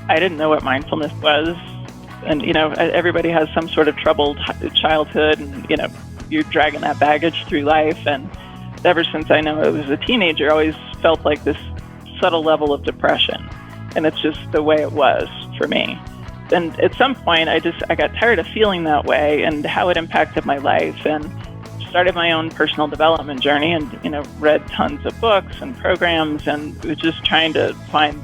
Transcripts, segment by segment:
I didn't know what mindfulness was. And, everybody has some sort of troubled childhood and, you're dragging that baggage through life. And ever since I know I was a teenager, I always felt like this subtle level of depression. And it's just the way it was for me. And at some point, I got tired of feeling that way and how it impacted my life, and started my own personal development journey and, read tons of books and programs, and was just trying to find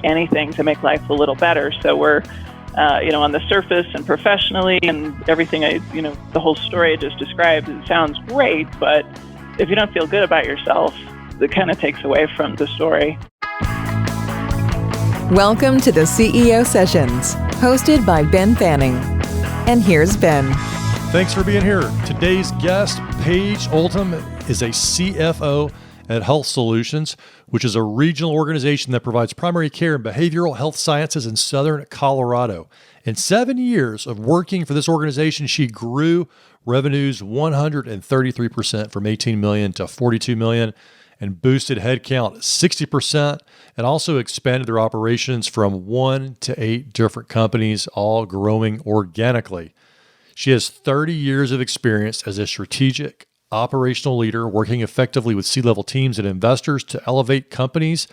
anything to make life a little better. So we're, on the surface and professionally and everything the whole story I just described, it sounds great, but if you don't feel good about yourself, it kind of takes away from the story. Welcome to the CEO Sessions, hosted by Ben Fanning. And here's Ben. Thanks for being here. Today's guest, Paige Oldham, is a CFO at Health Solutions, which is a regional organization that provides primary care and behavioral health sciences in Southern Colorado. In 7 years of working for this organization, she grew revenues 133% from 18 million to 42 million, and boosted headcount 60%, and also expanded their operations from 1 to 8 different companies, all growing organically. She has 30 years of experience as a strategic operational leader, working effectively with C-level teams and investors to elevate companies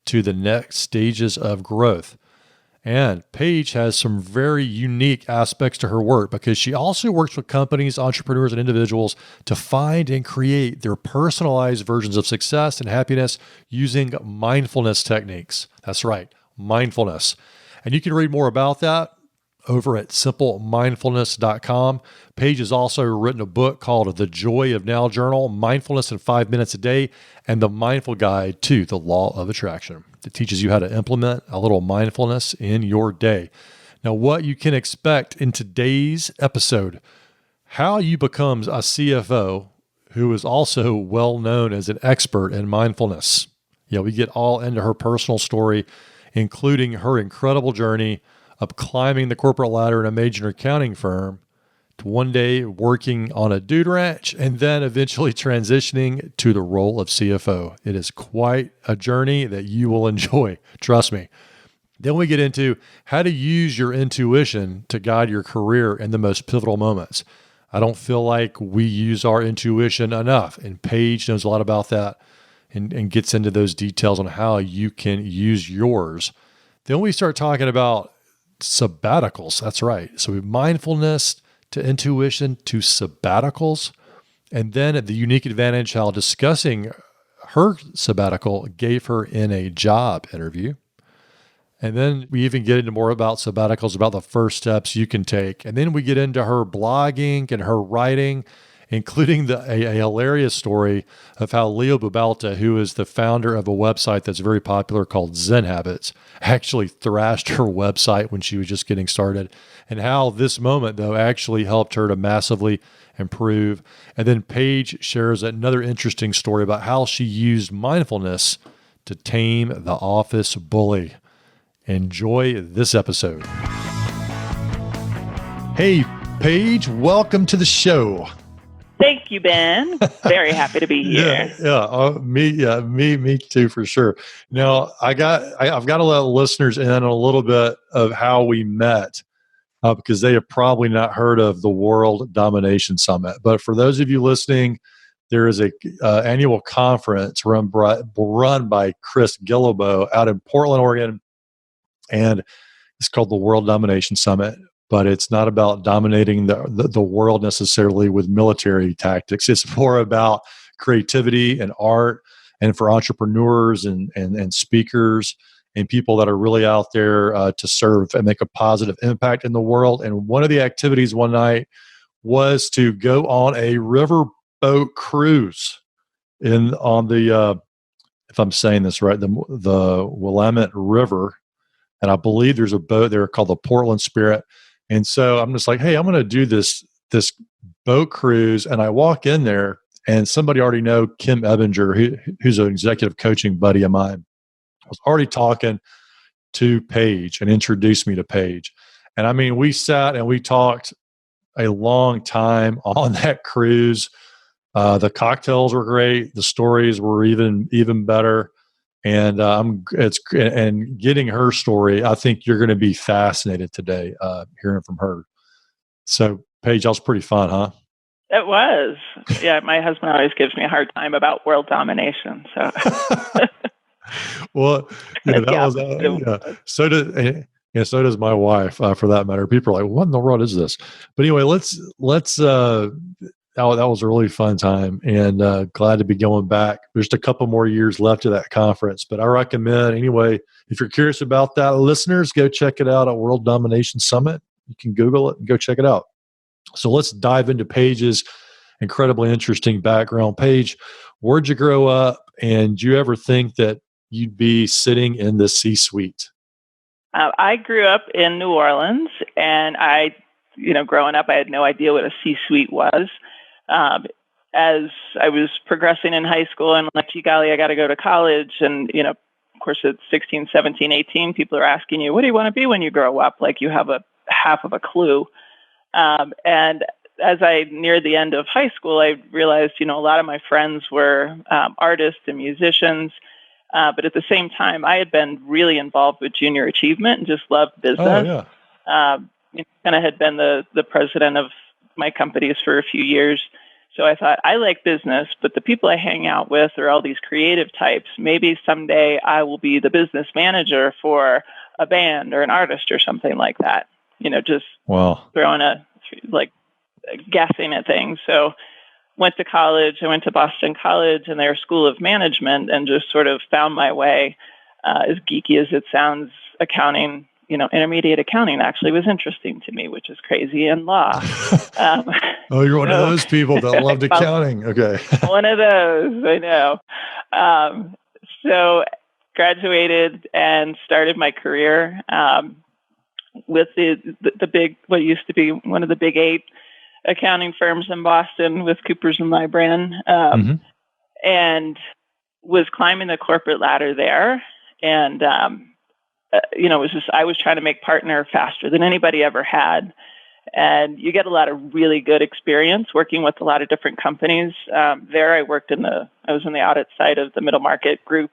to the next stages of growth. And Paige has some very unique aspects to her work because she also works with companies, entrepreneurs, and individuals to find and create their personalized versions of success and happiness using mindfulness techniques. That's right, mindfulness. And you can read more about that over at simplemindfulness.com. Paige has also written a book called The Joy of Now Journal, Mindfulness in 5 Minutes a Day, and The Mindful Guide to the Law of Attraction. It teaches you how to implement a little mindfulness in your day. Now, what you can expect in today's episode, how you become a CFO who is also well known as an expert in mindfulness. We get all into her personal story, including her incredible journey of climbing the corporate ladder in a major accounting firm to one day working on a dude ranch and then eventually transitioning to the role of CFO. It is quite a journey that you will enjoy, trust me. Then we get into how to use your intuition to guide your career in the most pivotal moments. I don't feel like we use our intuition enough, and Paige knows a lot about that and gets into those details on how you can use yours. Then we start talking about sabbaticals. That's right. So mindfulness to intuition to sabbaticals. And then the unique advantage how discussing her sabbatical gave her in a job interview. And then we even get into more about sabbaticals, about the first steps you can take. And then we get into her blogging and her writing, including a hilarious story of how Leo Bubalta, who is the founder of a website that's very popular called Zen Habits, actually thrashed her website when she was just getting started, and how this moment, though, actually helped her to massively improve. And then Paige shares another interesting story about how she used mindfulness to tame the office bully. Enjoy this episode. Hey, Paige, welcome to the show. Thank you, Ben. Very happy to be here. Me too, for sure. Now, I've got to let listeners in on a little bit of how we met, because they have probably not heard of the World Domination Summit. But for those of you listening, there is a annual conference run by Chris Guillebeau out in Portland, Oregon, and it's called the World Domination Summit. But it's not about dominating the world necessarily with military tactics. It's more about creativity and art, and for entrepreneurs and speakers and people that are really out there to serve and make a positive impact in the world. And one of the activities one night was to go on a riverboat cruise on the, if I'm saying this right, the Willamette River. And I believe there's a boat there called the Portland Spirit. And so I'm just like, hey, I'm going to do this boat cruise. And I walk in there, and somebody already know Kim Ebinger, who's an executive coaching buddy of mine, was already talking to Paige and introduced me to Paige. And I mean, we sat and we talked a long time on that cruise. The cocktails were great. The stories were even better. And and getting her story, I think you're going to be fascinated today hearing from her. So, Paige, that was pretty fun, huh? It was. Yeah, my husband always gives me a hard time about world domination. So, Well, yeah, that was so does my wife, for that matter. People are like, "What in the world is this?" But anyway, let's. That was a really fun time, and glad to be going back. There's just a couple more years left of that conference, but I recommend anyway. If you're curious about that, listeners, go check it out at World Domination Summit. You can Google it and go check it out. So let's dive into Paige's incredibly interesting background. Paige, where'd you grow up, and do you ever think that you'd be sitting in the C-suite? I grew up in New Orleans, and growing up, I had no idea what a C-suite was. As I was progressing in high school, and like, gee golly, I got to go to college. And, of course, at 16, 17, 18, people are asking you, what do you want to be when you grow up? Like, you have a half of a clue. And as I neared the end of high school, I realized, a lot of my friends were artists and musicians. But at the same time, I had been really involved with junior achievement and just loved business. Oh, yeah. And I had been the president of my companies for a few years. So I thought, I like business, but the people I hang out with are all these creative types. Maybe someday I will be the business manager for a band or an artist or something like that. Just throwing guessing at things. So went to college. I went to Boston College and their School of Management, and just sort of found my way. As geeky as it sounds, accounting, intermediate accounting actually was interesting to me, which is crazy, and law. Oh, you're one of those people that loved accounting. Okay. One of those, I know. So graduated and started my career with the big, what used to be one of the big 8 accounting firms in Boston, with Coopers and Lybrand, and was climbing the corporate ladder there. And, I was trying to make partner faster than anybody ever had. And you get a lot of really good experience working with a lot of different companies. There I was in the audit side of the middle market group,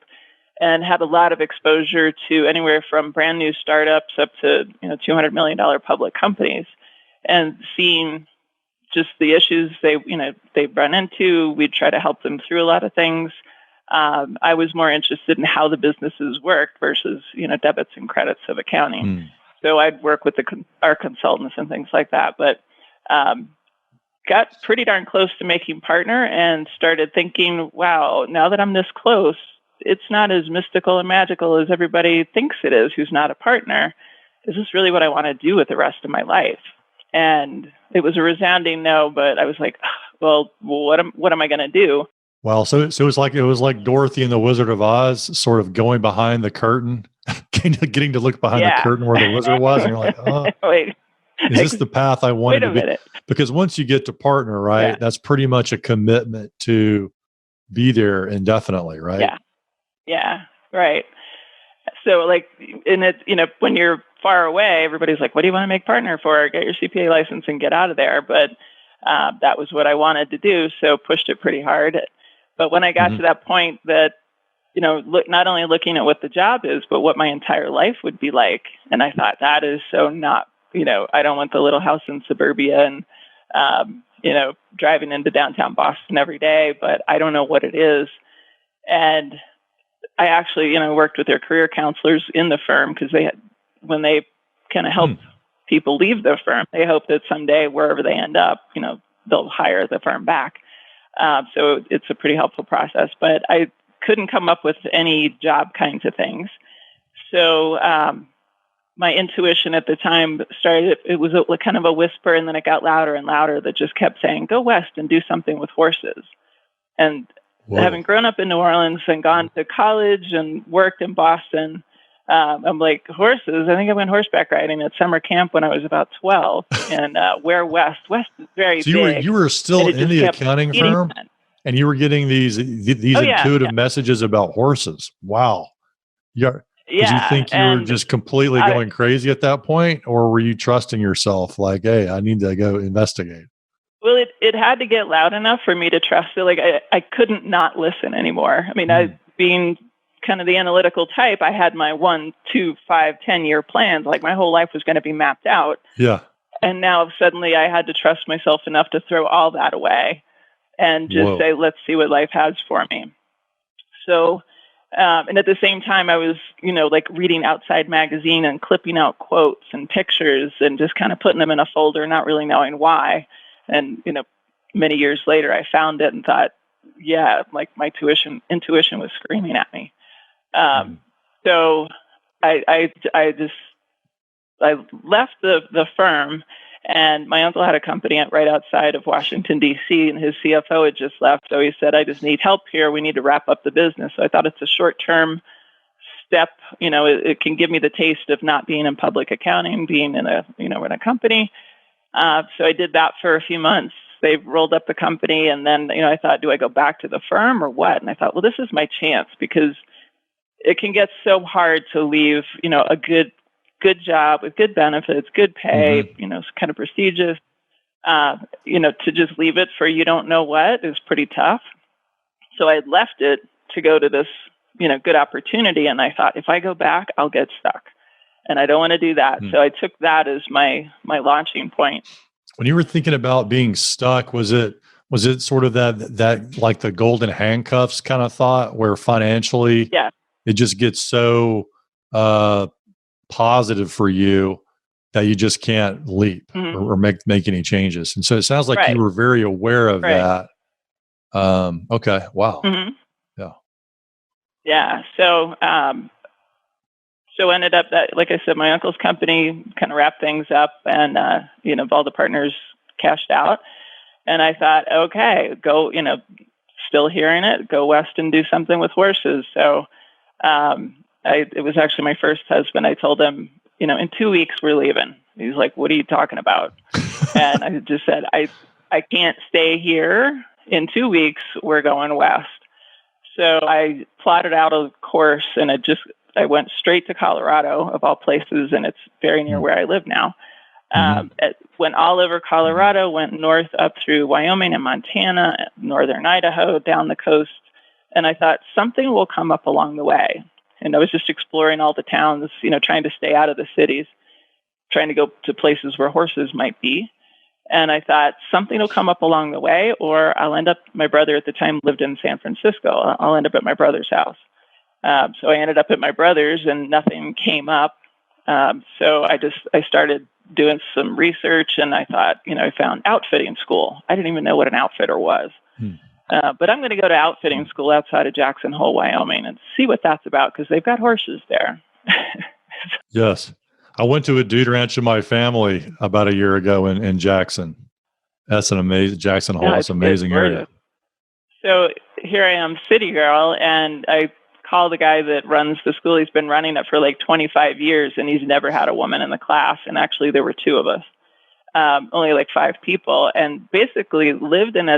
and had a lot of exposure to anywhere from brand new startups up to, $200 million public companies, and seeing just the issues they run into. We'd try to help them through a lot of things. I was more interested in how the businesses worked versus, debits and credits of accounting. So I'd work with our consultants and things like that, but got pretty darn close to making partner, and started thinking, wow, now that I'm this close, it's not as mystical and magical as everybody thinks it is who's not a partner. Is this really what I want to do with the rest of my life? And it was a resounding no, but I was like, well, what am I going to do? Wow. So it was like Dorothy and the Wizard of Oz, sort of going behind the curtain, getting to look behind the curtain where the wizard was. And you're like, oh, wait, is this the path I wanted to be? Minute. Because once you get to partner, right, that's pretty much a commitment to be there indefinitely, right? Yeah. Yeah. Right. So when you're far away, everybody's like, what do you want to make partner for? Get your CPA license and get out of there. But that was what I wanted to do. So pushed it pretty hard. But when I got to that point that, not only looking at what the job is, but what my entire life would be like. And I thought, that is so not, I don't want the little house in suburbia and, driving into downtown Boston every day, but I don't know what it is. And I actually, worked with their career counselors in the firm, because when they kind of help people leave the firm, they hope that someday, wherever they end up, they'll hire the firm back. So it's a pretty helpful process, but I couldn't come up with any job kinds of things. So my intuition at the time started, it was kind of a whisper, and then it got louder and louder, that just kept saying, go west and do something with horses. And having grown up in New Orleans and gone to college and worked in Boston, I'm like, horses? I think I went horseback riding at summer camp when I was about 12. And where west? West is very big. You were still in the accounting firm, and you were getting these intuitive messages about horses. Wow. Did you think you were just completely going crazy at that point, or were you trusting yourself like, hey, I need to go investigate? Well, it had to get loud enough for me to trust it. Like I couldn't not listen anymore. I mean, being kind of the analytical type, I had my 1, 2, 5, 10-year plans. Like my whole life was going to be mapped out. Yeah. And now suddenly I had to trust myself enough to throw all that away and just say, let's see what life has for me. So, and at the same time, I was, like reading Outside Magazine and clipping out quotes and pictures and just kind of putting them in a folder, not really knowing why. And, many years later, I found it and thought, yeah, like my intuition was screaming at me. So I left the firm, and my uncle had a company right outside of Washington, D.C., and his CFO had just left. So he said, I just need help here. We need to wrap up the business. So I thought it's a short-term step. It can give me the taste of not being in public accounting, being in a company. So I did that for a few months. They rolled up the company, and then, I thought, do I go back to the firm or what? And I thought, well, this is my chance, because it can get so hard to leave, a good job with good benefits, good pay, kind of prestigious, to just leave it for you don't know what is pretty tough. So I left it to go to this, good opportunity. And I thought, if I go back, I'll get stuck. And I don't want to do that. So I took that as my launching point. When you were thinking about being stuck, was it sort of that like the golden handcuffs kind of thought, where financially it just gets so positive for you that you just can't leap or make any changes? And so it sounds like you were very aware of that. Okay. Wow. Yeah. Yeah. So, ended up that, like I said, my uncle's company kind of wrapped things up, and, all the partners cashed out. And I thought, okay, go, still hearing it, go west and do something with horses. So, it was actually my first husband. I told him, in 2 weeks we're leaving. He's like, what are you talking about? And I just said, I can't stay here. In 2 weeks, we're going west. So I plotted out a course, and I went straight to Colorado, of all places, and it's very near where I live now. Went all over Colorado, went north up through Wyoming and Montana, northern Idaho, down the coast. And I thought something will come up along the way. And I was just exploring all the towns, trying to stay out of the cities, trying to go to places where horses might be. And I thought something will come up along the way, or I'll end up, my brother at the time lived in San Francisco. I'll end up at my brother's house. So I ended up at my brother's, and nothing came up. So I started doing some research, and I thought, I found outfitting school. I didn't even know what an outfitter was. But I'm going to go to outfitting school outside of Jackson Hole, Wyoming, and see what that's about, because they've got horses there. Yes. I went to a dude ranch in my family about a year ago in Jackson. That's an amazing, Jackson Hole. It's an amazing area. So here I am, city girl, and I call the guy that runs the school. He's been running it for like 25 years, and he's never had a woman in the class. And actually, there were 2 of us, only like 5 people, and basically lived in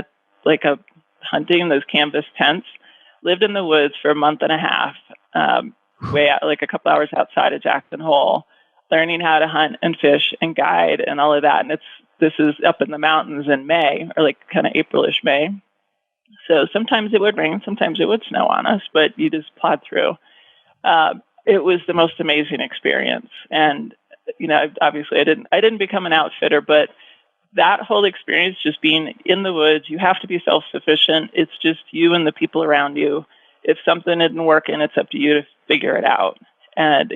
hunting those canvas tents, lived in the woods for a month and a half, way out, like a couple hours outside of Jackson Hole, learning how to hunt and fish and guide and all of that. And this is up in the mountains in May, or like kind of Aprilish May. So sometimes it would rain, sometimes it would snow on us, but you just plod through. It was the most amazing experience. And, obviously I didn't become an outfitter, but that whole experience, just being in the woods, you have to be self-sufficient. It's just you and the people around you. If something isn't working, it's up to you to figure it out. And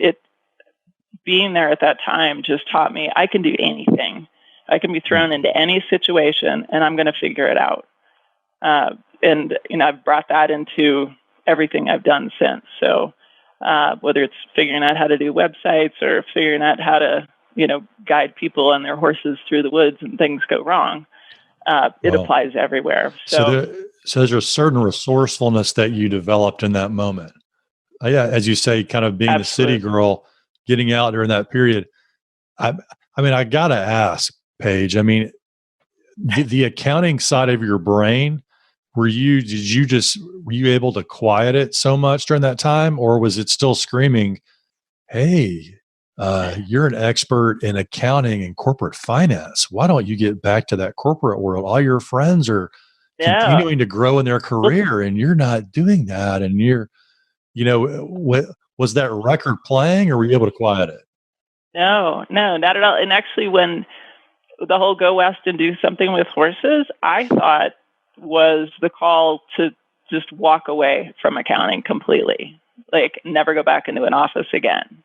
being there at that time just taught me I can do anything. I can be thrown into any situation, and I'm going to figure it out. And I've brought that into everything I've done since. So whether it's figuring out how to do websites or figuring out how to, guide people on their horses through the woods and things go wrong, it applies everywhere. So there's a certain resourcefulness that you developed in that moment. Yeah, as you say, kind of being Absolutely. The city girl, getting out during that period. I got to ask, Paige, the accounting side of your brain, were you able to quiet it so much during that time, or was it still screaming, hey, you're an expert in accounting and corporate finance. Why don't you get back to that corporate world? All your friends are continuing to grow in their career, and you're not doing that. And Was that record playing, or were you able to quiet it? No, not at all. And actually, when the whole go west and do something with horses, I thought was the call to just walk away from accounting completely, like never go back into an office again.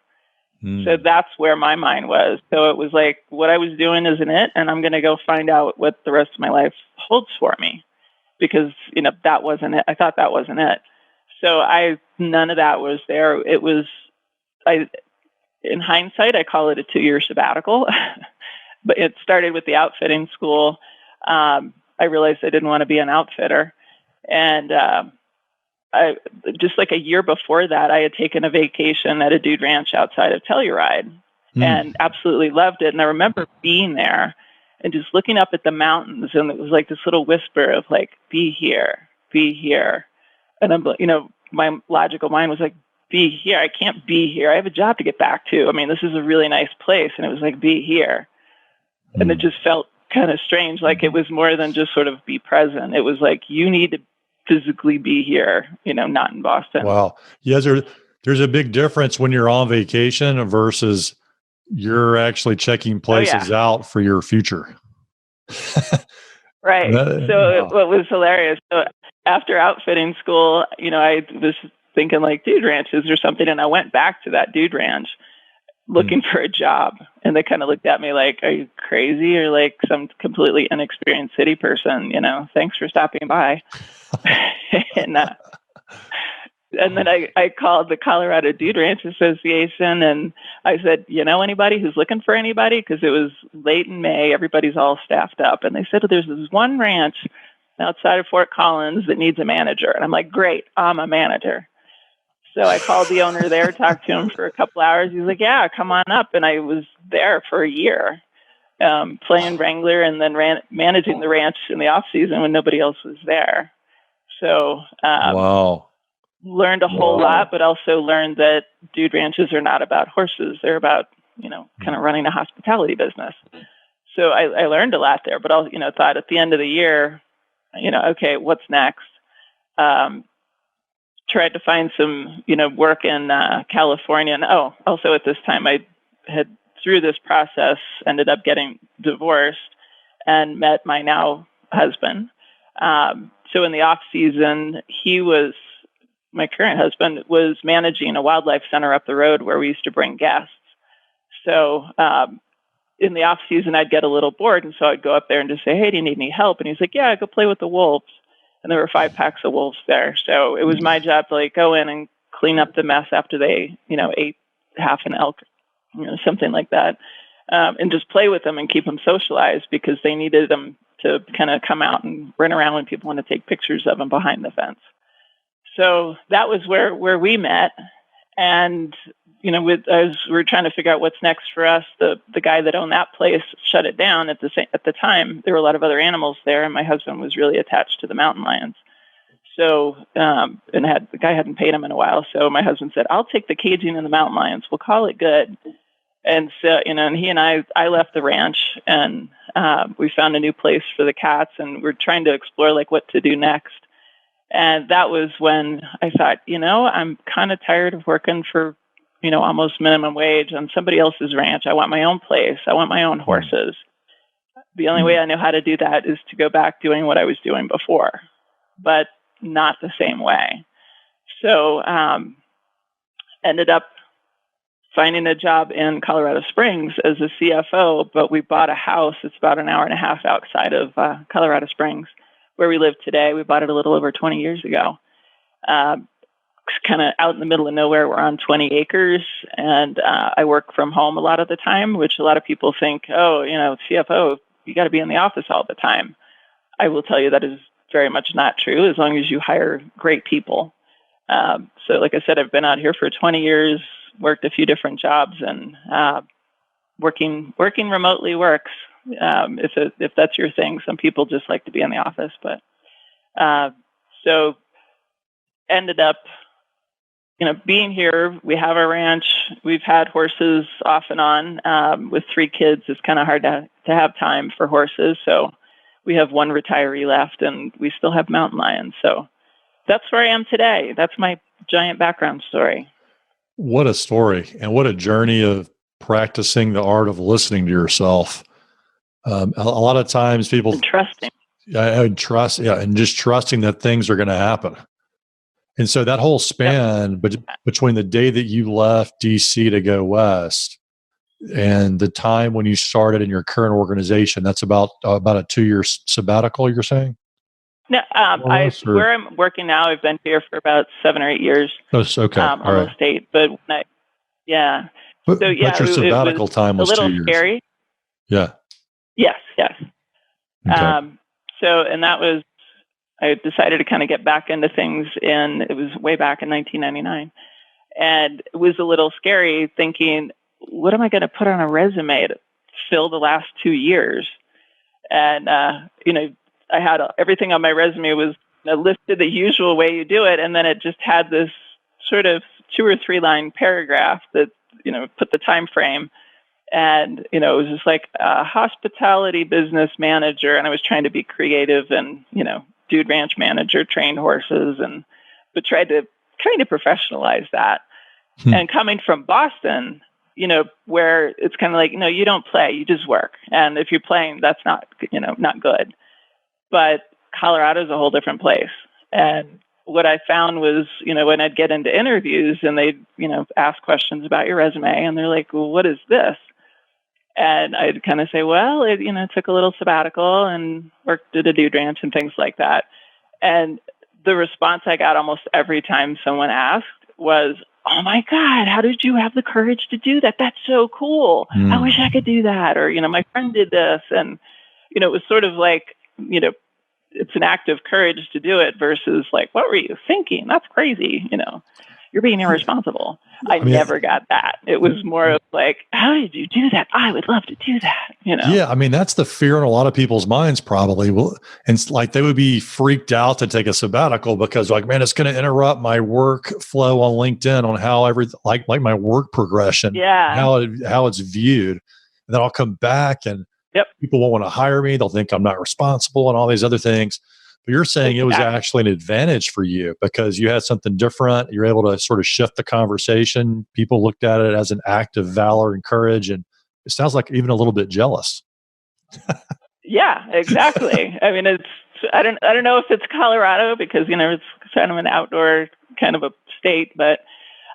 So that's where my mind was. So it was like, what I was doing isn't it, and I'm going to go find out what the rest of my life holds for me, because that wasn't it. I thought that wasn't it. So none of that was there. It was, in hindsight, I call it a 2-year sabbatical, but it started with the outfitting school. I realized I didn't want to be an outfitter, and I just like a year before that, I had taken a vacation at a dude ranch outside of Telluride and absolutely loved it. And I remember being there and just looking up at the mountains, and it was like this little whisper of like, be here, be here. And I'm, my logical mind was like, be here. I can't be here. I have a job to get back to. I mean, this is a really nice place. And it was like, be here. And it just felt kind of strange. Like it was more than just sort of be present. It was like, you need to physically be here, not in Boston. Wow. Yes, there's a big difference when you're on vacation versus you're actually checking places out for your future. Right. What was hilarious. So after outfitting school, I was thinking like dude ranches or something. And I went back to that dude ranch looking for a job. And they kind of looked at me like, are you crazy? Or like some completely inexperienced city person, thanks for stopping by. And then I called the Colorado Dude Ranch Association and I said, anybody who's looking for anybody? Because it was late in May, everybody's all staffed up. And they said, there's this one ranch outside of Fort Collins that needs a manager. And I'm like, great, I'm a manager. So I called the owner there, talked to him for a couple hours. He's like, yeah, come on up. And I was there for a year, playing wrangler and then managing the ranch in the off season when nobody else was there. So, learned a whole lot, but also learned that dude ranches are not about horses. They're about, kind of running a hospitality business. So I learned a lot there, but I, thought at the end of the year, okay, what's next? Tried to find some, work in California. And also at this time I had, through this process, ended up getting divorced and met my now husband. So in the off season, my current husband was managing a wildlife center up the road where we used to bring guests. So in the off season, I'd get a little bored. And so I'd go up there and just say, hey, do you need any help? And he's like, yeah, go play with the wolves. And there were 5 packs of wolves there. So it was my job to like go in and clean up the mess after they, ate half an elk, something like that. And just play with them and keep them socialized because they needed them to kind of come out and run around when people want to take pictures of them behind the fence. So that was where we met. And, as we were trying to figure out what's next for us, the guy that owned that place shut it down at the time. There were a lot of other animals there, and my husband was really attached to the mountain lions. So, the guy hadn't paid him in a while. So my husband said, I'll take the caging and the mountain lions. We'll call it good. And so, and he and I left the ranch and we found a new place for the cats, and we're trying to explore like what to do next. And that was when I thought, I'm kind of tired of working for, almost minimum wage on somebody else's ranch. I want my own place. I want my own horses. The only way I know how to do that is to go back doing what I was doing before, but not the same way. So ended up finding a job in Colorado Springs as a CFO, but we bought a house. It's about an hour and a half outside of Colorado Springs, where we live today. We bought it a little over 20 years ago. Kind of out in the middle of nowhere. We're on 20 acres, and I work from home a lot of the time, which a lot of people think, CFO, you got to be in the office all the time. I will tell you that is very much not true, as long as you hire great people. So like I said, I've been out here for 20 years, worked a few different jobs, and working remotely works. If that's your thing. Some people just like to be in the office, but so ended up, being here. We have a ranch. We've had horses off and on. With 3 kids, it's kind of hard to have time for horses. So we have 1 retiree left, and we still have mountain lions. So that's where I am today. That's my giant background story. What a story, and what a journey of practicing the art of listening to yourself. A lot of times people And trusting. trust, and just trusting that things are going to happen. And so that whole span between the day that you left DC to go west and the time when you started in your current organization, that's about a 2-year sabbatical, you're saying? No, where I'm working now, I've been here for about 7 or 8 years. Oh, okay. Almost 8. But yeah. But your it sabbatical was time was a little 2 years. Scary. Yeah. Yes. Okay. And that was, I decided to kind of get back into things it was way back in 1999. And it was a little scary thinking, what am I going to put on a resume to fill the last 2 years? And, I had everything on my resume was listed the usual way you do it. And then it just had this sort of 2 or 3 line paragraph that, put the time frame. And, it was just like a hospitality business manager. And I was trying to be creative and, dude ranch manager, trained horses, but tried to kind of professionalize that. And coming from Boston, where it's kind of like, no, you don't play, you just work. And if you're playing, that's not, not good. But Colorado is a whole different place. And what I found was, when I'd get into interviews and they'd, ask questions about your resume and they're like, well, what is this? And I'd kind of say, well, it, took a little sabbatical and worked at a dude ranch and things like that. And the response I got almost every time someone asked was, oh my God, how did you have the courage to do that? That's so cool. I wish I could do that. Or, my friend did this. And, it was sort of like, it's an act of courage to do it versus like, what were you thinking? That's crazy. You're being irresponsible. I never got that. It was more of like, how did you do that? I would love to do that. Yeah. That's the fear in a lot of people's minds probably. Well, and it's like they would be freaked out to take a sabbatical because like, man, it's going to interrupt my work flow on LinkedIn on how like my work progression, how it's viewed. And then I'll come back and people won't want to hire me. They'll think I'm not responsible and all these other things. But you're saying it was actually an advantage for you because you had something different. You're able to sort of shift the conversation. People looked at it as an act of valor and courage. And it sounds like even a little bit jealous. Yeah, exactly. I don't know if it's Colorado because, it's kind of an outdoor kind of a state, but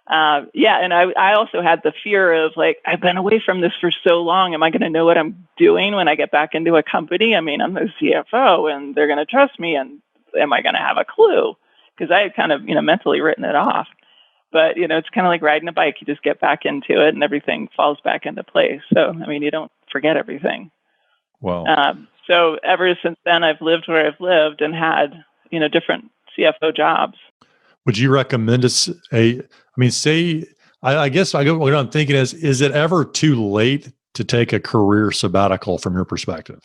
and I also had the fear of like, I've been away from this for so long. Am I going to know what I'm doing when I get back into a company? I'm the CFO and they're going to trust me. And am I going to have a clue? Because I had kind of, mentally written it off. But, it's kind of like riding a bike. You just get back into it and everything falls back into place. So, you don't forget everything. Wow. So ever since then, I've lived where I've lived and had, different CFO jobs. Would you recommend I guess what I'm thinking is it ever too late to take a career sabbatical from your perspective?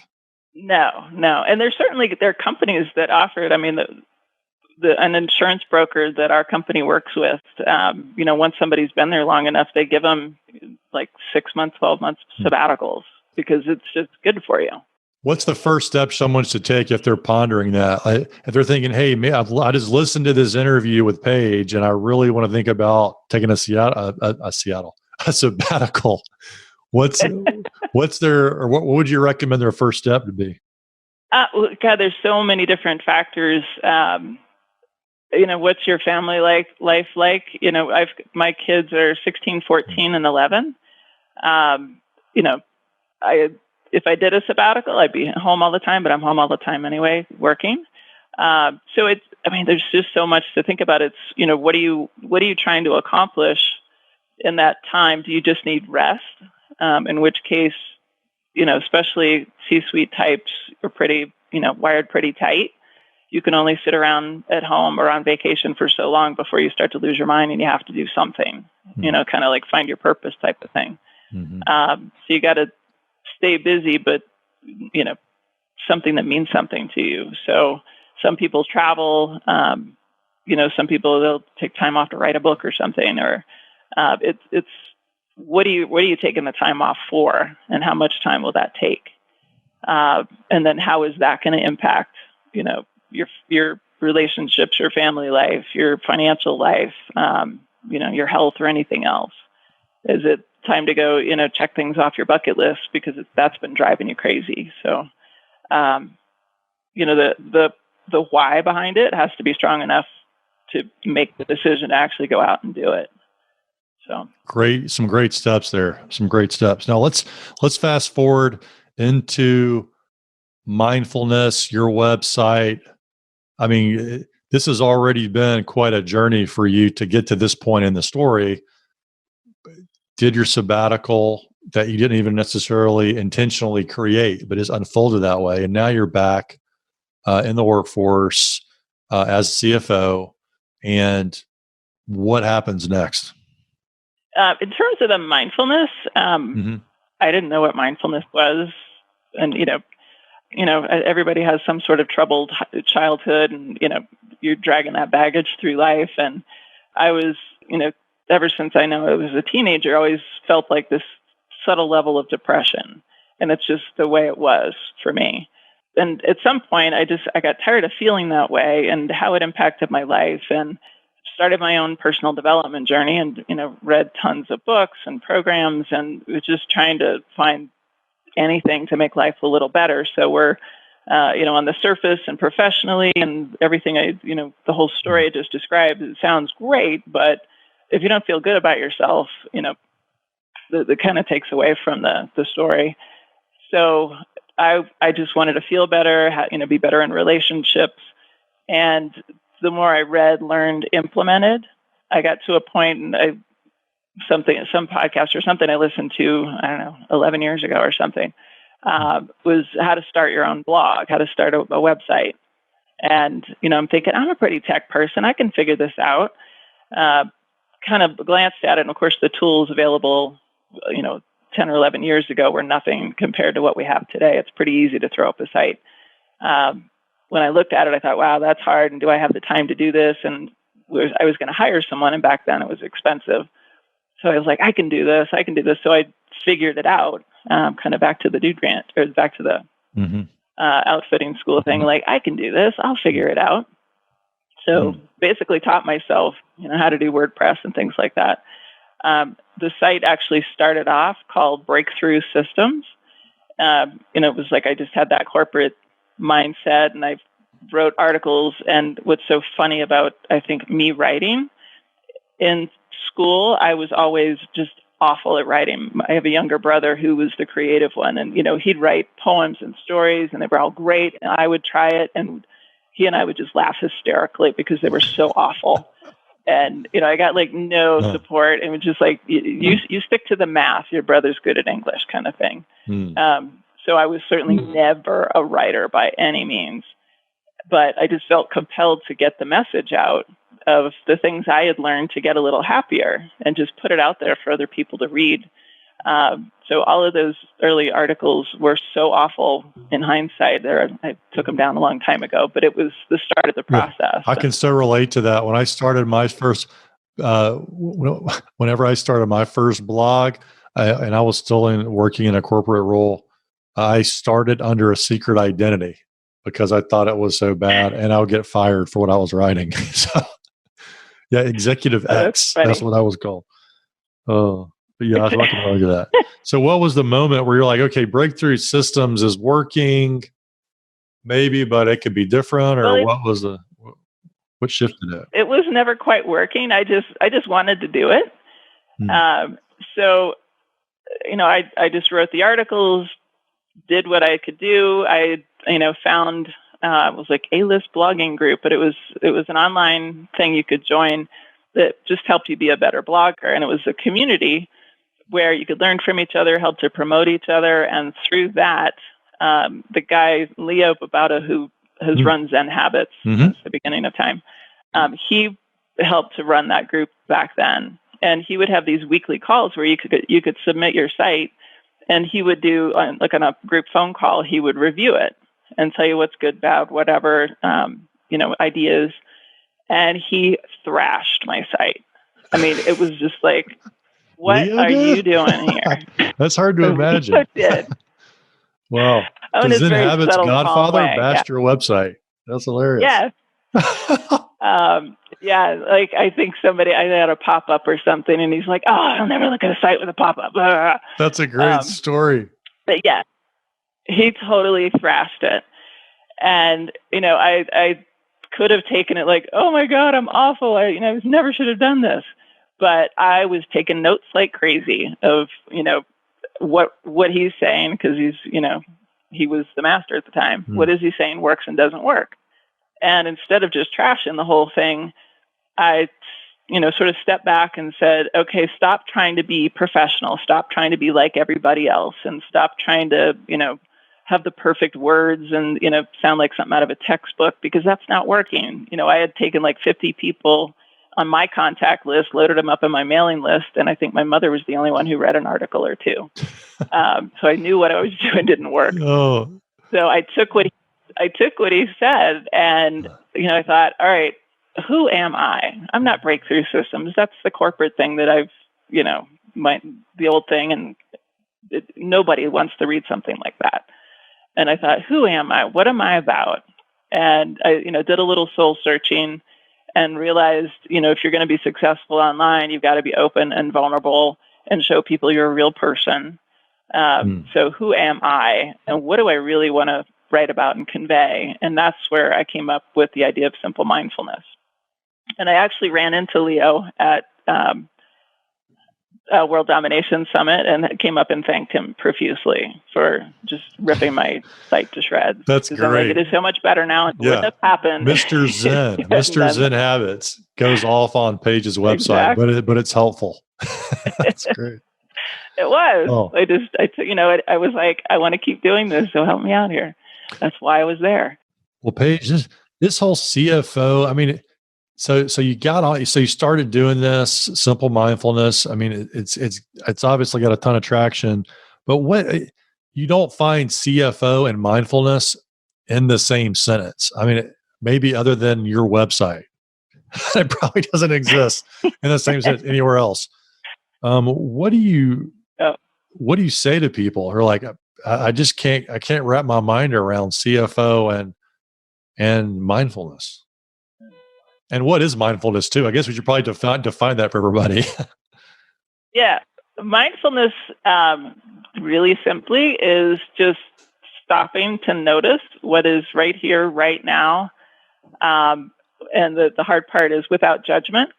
No. And there are companies that offer it. An insurance broker that our company works with, once somebody's been there long enough, they give them like 6 months, 12 months sabbaticals because it's just good for you. What's the first step someone should take if they're pondering that? If they're thinking, hey, man, I just listened to this interview with Paige and I really want to think about taking a sabbatical. What would you recommend their first step to be? God, there's so many different factors. What's your family life like? My kids are 16, 14, and 11. If I did a sabbatical, I'd be home all the time, but I'm home all the time anyway, working. So there's just so much to think about. It's, what are you trying to accomplish in that time? Do you just need rest? In which case, especially C-suite types are pretty, wired pretty tight. You can only sit around at home or on vacation for so long before you start to lose your mind and you have to do something, kind of like find your purpose type of thing. So you got to stay busy, but, something that means something to you. So some people travel, some people, they'll take time off to write a book or something, or it's what are you taking the time off for and how much time will that take? And then how is that going to impact, your relationships, your family life, your financial life, your health or anything else? Is it time to go, check things off your bucket list because that's been driving you crazy? So, the why behind it has to be strong enough to make the decision to actually go out and do it. So some great steps there. Some great steps. Now let's fast forward into mindfulness, your website. I mean, this has already been quite a journey for you to get to this point in the story. Did your sabbatical that you didn't even necessarily intentionally create, but it's unfolded that way. And now you're back in the workforce as CFO. And what happens next? In terms of the mindfulness, I didn't know what mindfulness was. And, everybody has some sort of troubled childhood and, you're dragging that baggage through life. And I was, ever since I know I was a teenager, always felt like this subtle level of depression. And it's just the way it was for me. And at some point, I got tired of feeling that way and how it impacted my life, and started my own personal development journey and, read tons of books and programs, and was just trying to find anything to make life a little better. So we're, on the surface and professionally and everything the whole story I just described, it sounds great, but if you don't feel good about yourself, that kind of takes away from the story. So I just wanted to feel better, be better in relationships. And the more I read, learned, implemented, I got to a point, and some podcast or something I listened to, 11 years ago or something, was how to start your own blog, how to start a website. And, I'm thinking, I'm a pretty tech person. I can figure this out. Kind of glanced at it. And of course, the tools available, 10 or 11 years ago were nothing compared to what we have today. It's pretty easy to throw up a site. When I looked at it, I thought, wow, that's hard. And do I have the time to do this? And I was going to hire someone. And back then it was expensive. So I was like, I can do this. So I figured it out, kind of back to the dude grant, or back to the outfitting school thing. Like, I can do this. I'll figure it out. So basically taught myself, how to do WordPress and things like that. The site actually started off called Breakthrough Systems. It was like I just had that corporate mindset, and I wrote articles. And what's so funny about, I think, me writing, in school, I was always just awful at writing. I have a younger brother who was the creative one, and, he'd write poems and stories, and they were all great. And I would try it, and he and I would just laugh hysterically because they were so awful. And, I got like no support. And it was just like, you stick to the math, your brother's good at English kind of thing. So I was certainly never a writer by any means, but I just felt compelled to get the message out of the things I had learned to get a little happier and just put it out there for other people to read. So all of those early articles were so awful in hindsight. I took them down a long time ago, but it was the start of the process. Yeah, I can so relate to that. When I started my first, whenever I started my first blog, and I was still working in a corporate role, I started under a secret identity because I thought it was so bad, and I would get fired for what I was writing. So, yeah, Executive X. That's what I was called. But yeah, I can argue that. So what was the moment where you're like, okay, Breakthrough Systems is working, maybe, but it could be different, or what shifted it? It was never quite working. I just wanted to do it. So, I just wrote the articles, did what I could do. I, found, it was like A-list blogging group, but it was an online thing you could join that just helped you be a better blogger. And it was a community where you could learn from each other, help to promote each other. And through that, the guy, Leo Babauta, who has run Zen Habits since the beginning of time, he helped to run that group back then. And he would have these weekly calls where you could submit your site, and he would do, like on a group phone call, he would review it and tell you what's good, bad, whatever, ideas. And he thrashed my site. I mean, it was just like, what are you doing here? That's hard to imagine. He did. Wow. Oh, Zen Habits Godfather bashed your website. That's hilarious. Yes. Yeah, like I think I had a pop-up or something, and he's like, "Oh, I'll never look at a site with a pop-up." That's a great story. But yeah, he totally thrashed it. And, I could have taken it like, "Oh my God, I'm awful. I never should have done this." But I was taking notes like crazy of, what he's saying, because he was the master at the time. What is he saying works and doesn't work? And instead of just trashing the whole thing, I, sort of stepped back and said, okay, stop trying to be professional. Stop trying to be like everybody else, and stop trying to, have the perfect words and, sound like something out of a textbook, because that's not working. I had taken like 50 people on my contact list, loaded them up in my mailing list, and I think my mother was the only one who read an article or two. So I knew what I was doing didn't work. Oh. So I took what he said, and I thought, all right, who am I? I'm not Breakthrough Systems. That's the corporate thing that I've, the old thing, and nobody wants to read something like that. And I thought, who am I? What am I about? And I, did a little soul searching and realized, if you're going to be successful online, you've got to be open and vulnerable and show people you're a real person. So who am I, and what do I really want to write about and convey? And that's where I came up with the idea of Simple Mindfulness. And I actually ran into Leo at World Domination Summit and came up and thanked him profusely for just ripping my site to shreds. That's great. Like, it is so much better now. It wouldn't have happened. Mr. Zen, Mr. Zen Habits goes off on Paige's website, Exactly. but it's helpful. That's great. It was. Oh. I was like, I want to keep doing this, so help me out here. That's why I was there. Well, Paige, this whole CFO, I mean, so you got on, so you started doing this Simple Mindfulness. I mean, it's obviously got a ton of traction, but you don't find CFO and mindfulness in the same sentence. I mean, maybe other than your website, it probably doesn't exist in the same sentence anywhere else. What do you say to people who are like, I can't wrap my mind around CFO and mindfulness? And what is mindfulness too? I guess we should probably define that for everybody. Yeah. Mindfulness, really simply, is just stopping to notice what is right here, right now. And the hard part is without judgment.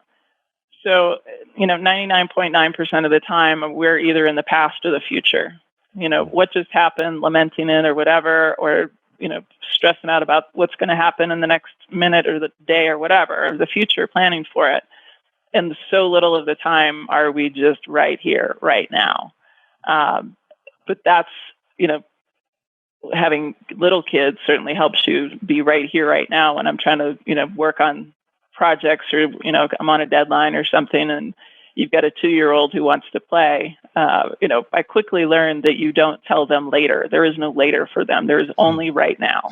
So, 99.9% of the time, we're either in the past or the future. What just happened, lamenting it or whatever, or, stressing out about what's going to happen in the next minute or the day or whatever, or the future, planning for it. And so little of the time are we just right here, right now. But that's, having little kids certainly helps you be right here, right now. When I'm trying to, work on projects, or, I'm on a deadline or something, and you've got a 2-year-old who wants to play, I quickly learned that you don't tell them later. There is no later for them. There is only right now.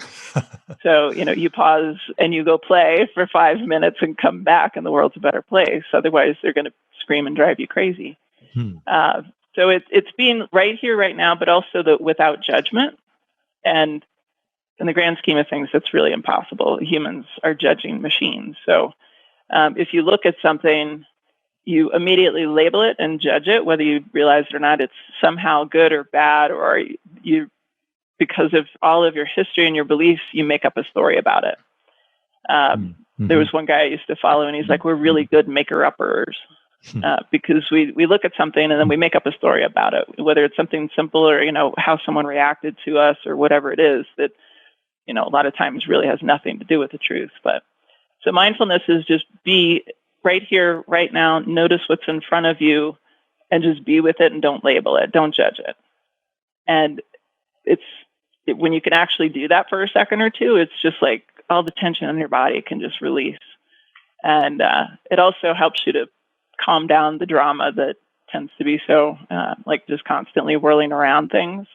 So, you pause and you go play for 5 minutes and come back, and the world's a better place. Otherwise, they're going to scream and drive you crazy. So it's being right here, right now, but also without judgment. And in the grand scheme of things, that's really impossible. Humans are judging machines. So if you look at something, you immediately label it and judge it, whether you realize it or not. It's somehow good or bad, or you, because of all of your history and your beliefs, you make up a story about it. There was one guy I used to follow, and he's like, we're really good maker-uppers, because we look at something and then we make up a story about it, whether it's something simple or, how someone reacted to us or whatever it is that, a lot of times really has nothing to do with the truth. But so mindfulness is just be right here, right now, notice what's in front of you, and just be with it, and don't label it, don't judge it. And when you can actually do that for a second or two, it's just like all the tension in your body can just release. And it also helps you to calm down the drama that tends to be so like just constantly whirling around things.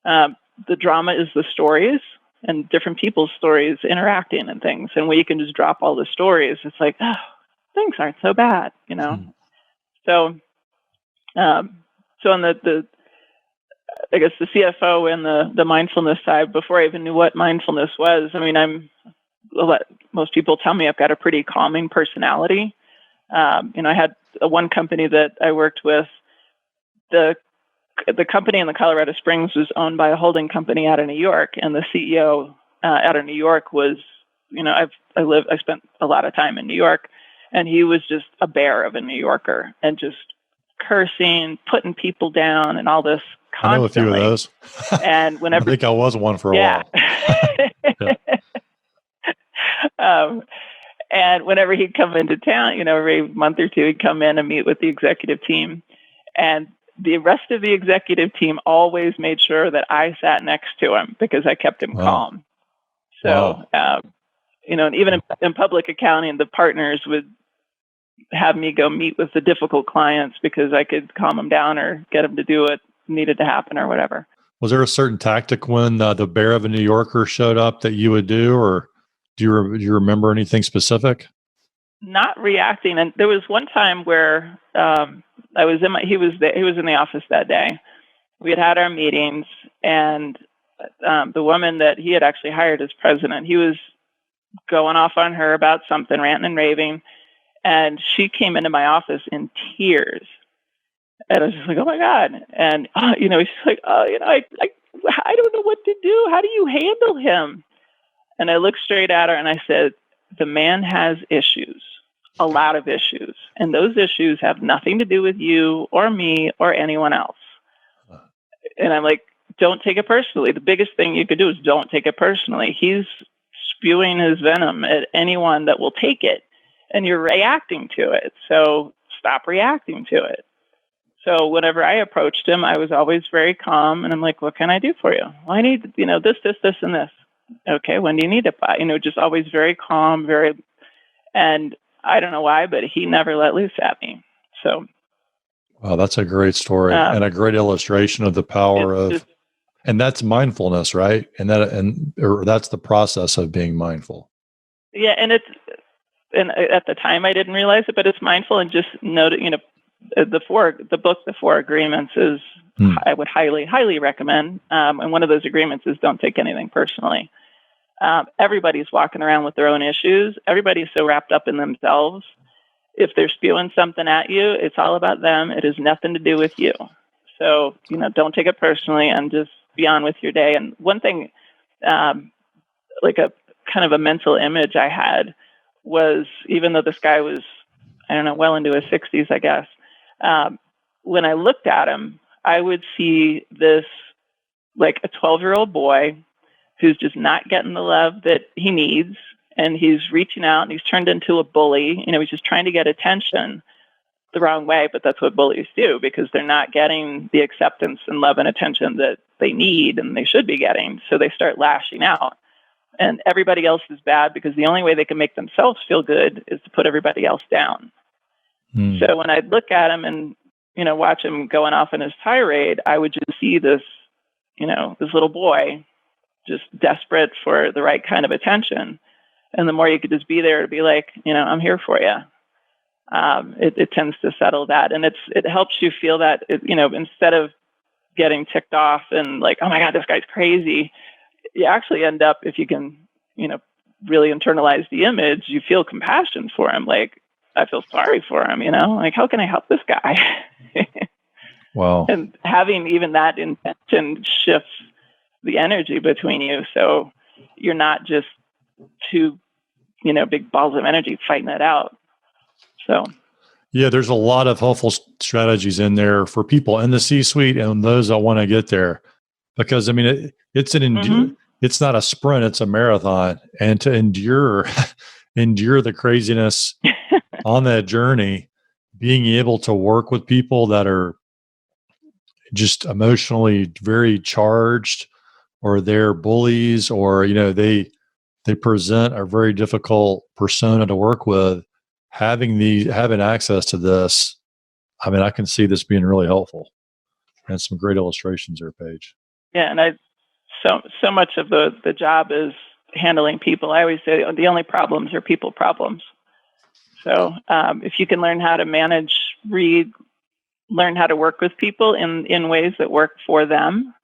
The drama is the stories and different people's stories interacting and things. And when you can just drop all the stories, it's like, oh, things aren't so bad, So, so on the I guess the CFO and the mindfulness side, before I even knew what mindfulness was, I mean, I'm most people tell me I've got a pretty calming personality. I had one company that I worked with. The company in the Colorado Springs was owned by a holding company out of New York, and the CEO out of New York was, I spent a lot of time in New York, and he was just a bear of a New Yorker and just cursing, putting people down, and all this constantly. I know a few of those. And whenever I think I was one for a while. Yeah. And whenever he'd come into town, every month or two, he'd come in and meet with the executive team. And the rest of the executive team always made sure that I sat next to him because I kept him calm. So, and even in public accounting, the partners would have me go meet with the difficult clients because I could calm them down or get them to do what needed to happen or whatever. Was there a certain tactic when the bear of a New Yorker showed up that you would do, or do you remember anything specific? Not reacting. And there was one time where he was in the office that day. We had our meetings, and the woman that he had actually hired as president, he was going off on her about something, ranting and raving, and she came into my office in tears. And I was just like, oh my God. And, she's like, I don't know what to do. How do you handle him? And I looked straight at her and I said, the man has issues, a lot of issues. And those issues have nothing to do with you or me or anyone else. And I'm like, don't take it personally. The biggest thing you could do is don't take it personally. He's spewing his venom at anyone that will take it. And you're reacting to it. So stop reacting to it. So whenever I approached him, I was always very calm. And I'm like, what can I do for you? Well, I need, this, and this. Okay, when do you need it by? Just always very calm, and I don't know why, but he never let loose at me. So. Wow, that's a great story and a great illustration of the power of, and that's mindfulness, right? And that's the process of being mindful. Yeah, and at the time I didn't realize it, but it's mindful and just note, the book, The Four Agreements is, I would highly, highly recommend. And one of those agreements is don't take anything personally. Everybody's walking around with their own issues. Everybody's so wrapped up in themselves. If they're spewing something at you, it's all about them. It has nothing to do with you. So, don't take it personally and just be on with your day. And one thing, like a kind of a mental image I had was, even though this guy was, I don't know, well into his 60s, I guess, when I looked at him, I would see this, like a 12-year-old boy who's just not getting the love that he needs. And he's reaching out and he's turned into a bully. He's just trying to get attention the wrong way, but that's what bullies do because they're not getting the acceptance and love and attention that they need and they should be getting. So they start lashing out. And everybody else is bad because the only way they can make themselves feel good is to put everybody else down. So when I'd look at him and, watch him going off in his tirade, I would just see this, this little boy just desperate for the right kind of attention. And the more you could just be there to be like, I'm here for you. It tends to settle that. And it helps you feel that, instead of getting ticked off and like, oh my God, this guy's crazy, you actually end up, if you can, really internalize the image, you feel compassion for him. Like, I feel sorry for him, like, how can I help this guy? Wow. And having even that intention shifts the energy between you. So you're not just two, big balls of energy fighting it out. So. Yeah, there's a lot of helpful strategies in there for people in the C-suite and those that want to get there, because it's it's not a sprint, it's a marathon, and to endure the craziness on that journey, being able to work with people that are just emotionally very charged, or they're bullies, or they present a very difficult persona to work with. Having access to this, I can see this being really helpful, and some great illustrations there, Paige. Yeah, and so much of the job is handling people. I always say the only problems are people problems. So if you can learn how to manage, learn how to work with people in ways that work for them,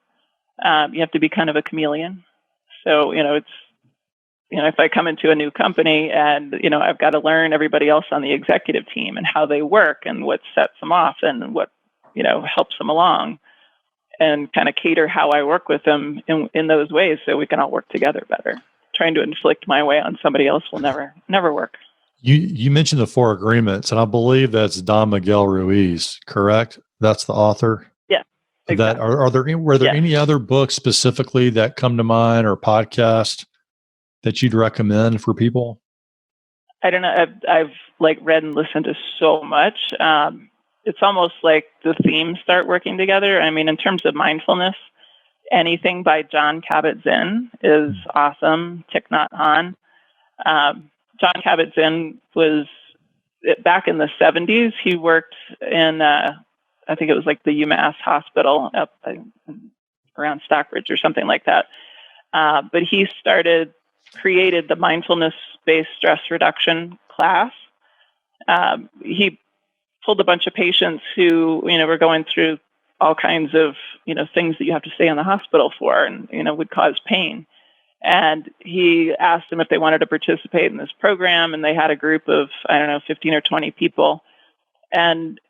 you have to be kind of a chameleon. So, if I come into a new company and, I've got to learn everybody else on the executive team and how they work and what sets them off and what, helps them along, and kind of cater how I work with them in those ways so we can all work together better. Trying to inflict my way on somebody else will never work. You mentioned the 4 agreements, and I believe that's Don Miguel Ruiz, correct? That's the author? Yeah. Exactly. Were there any other books specifically that come to mind or podcasts that you'd recommend for people? I don't know. I've read and listened to so much. It's almost like the themes start working together. I mean, in terms of mindfulness, anything by Jon Kabat-Zinn is awesome. Thich Nhat Hanh. Jon Kabat-Zinn was, back in the 70s, he worked in, I think it was like the UMass Hospital up around Stockbridge or something like that. But he created the mindfulness-based stress reduction class. He pulled a bunch of patients who, were going through all kinds of, things that you have to stay in the hospital for and, would cause pain. And he asked them if they wanted to participate in this program. And they had a group of, 15 or 20 people. And